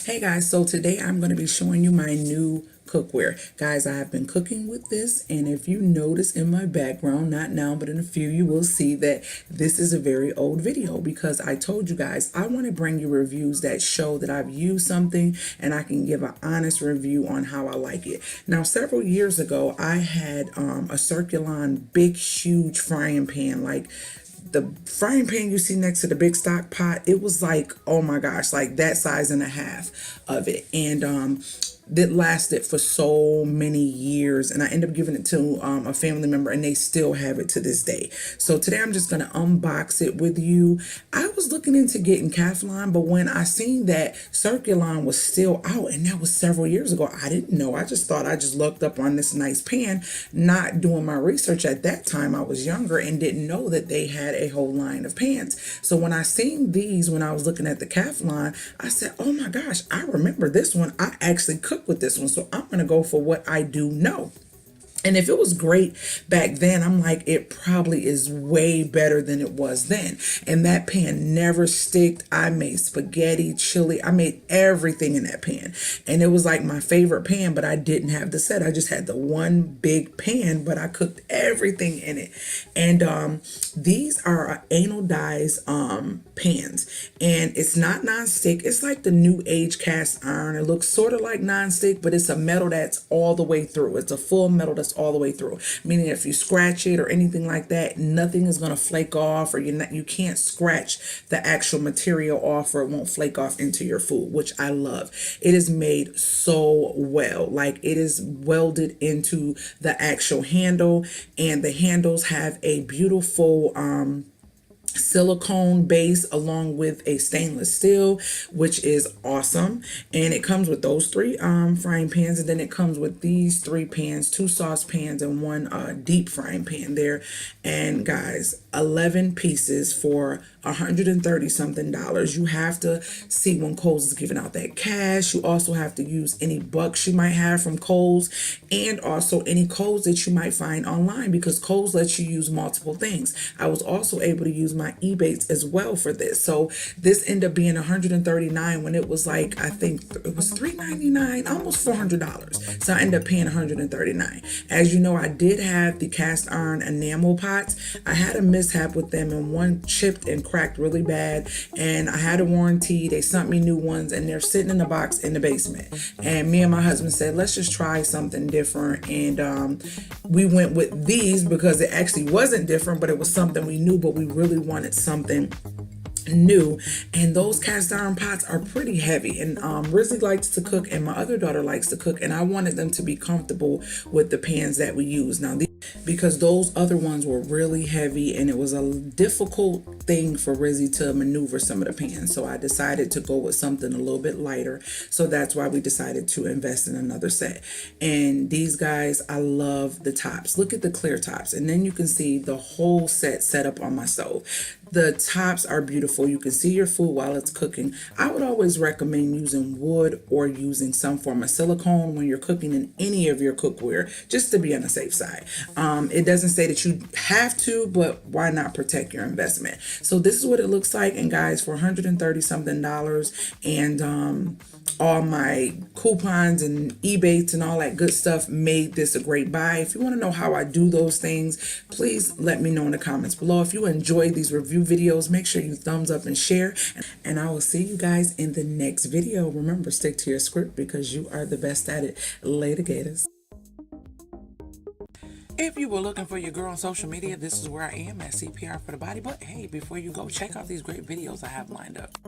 Hey guys, so today I'm going to be showing you my new cookware. Guys, I have been cooking with this, and if you notice in my background, not now but in a few, you will see that this is a very old video because I told you guys I want to bring you reviews that show that I've used something and I can give an honest review on how I like it. Now, several years ago, I had a Circulon big huge frying pan, like the frying pan you see next to the big stock pot. It was like, oh my gosh, like that size and a half of it. And that lasted for so many years, and I ended up giving it to a family member, and they still have it to this day. So today I'm just going to unbox it with you. I was looking into getting Kohls, but when I seen that Circulon was still out, and that was several years ago, I didn't know. I just thought I just looked up on this nice pan, not doing my research at that time. I was younger and didn't know that they had a whole line of pans. So when I seen these, when I was looking at the Kohls, I said, oh my gosh, I remember this one. I actually cooked with this one, so I'm going to go for what I do know. And if it was great back then, I'm like, it probably is way better than it was then. And that pan never sticked. I made spaghetti, chili. I made everything in that pan. And it was like my favorite pan, but I didn't have the set. I just had the one big pan, but I cooked everything in it. And these are anodized pans. And it's not nonstick. It's like the new age cast iron. It looks sort of like nonstick, but it's a metal that's all the way through. It's a full metal that's all the way through, meaning if you scratch it or anything like that, nothing is going to flake off, or you can't scratch the actual material off, or it won't flake off into your food, which I love. It is made so well, like it is welded into the actual handle, and the handles have a beautiful silicone base along with a stainless steel, which is awesome. And it comes with those three frying pans, and then it comes with these three pans, two sauce pans and one deep frying pan there. And guys, 11 pieces for $130 something. You have to see when Kohls is giving out that cash. You also have to use any bucks you might have from Kohls, and also any codes that you might find online, because Kohls lets you use multiple things. I was also able to use my EBATES as well for this. So this ended up being $139 when it was like, I think it was $399, almost $400. So I ended up paying $139. As you know, I did have the cast iron enamel pots. I had a mishap with them, and one chipped and cracked really bad, and I had a warranty. They sent me new ones, and they're sitting in the box in the basement. And me and my husband said, let's just try something different. And we went with these because it actually wasn't different, but it was something we knew, but we really wanted something new. And those cast iron pots are pretty heavy, and Rizzy likes to cook, and my other daughter likes to cook, and I wanted them to be comfortable with the pans that we use now, because those other ones were really heavy, and it was a difficult thing for Rizzy to maneuver some of the pans. So I decided to go with something a little bit lighter. So that's why we decided to invest in another set. And these guys, I love the tops. Look at the clear tops, and then you can see the whole set up on my stove. The tops are beautiful. You can see your food while it's cooking. I would always recommend using wood or using some form of silicone when you're cooking in any of your cookware, just to be on the safe side. It doesn't say that you have to, but why not protect your investment? So this is what it looks like. And guys, for $130 something, and all my coupons and Ebates and all that good stuff made this a great buy. If you want to know how I do those things, please let me know in the comments below. If you enjoy these review videos, make sure you thumbs up and share, and I will see you guys in the next video. Remember, stick to your script because you are the best at it. Later, Gators. If you were looking for your girl on social media, this is where I am, at CPR for the Body. But hey, before you go, check out these great videos I have lined up.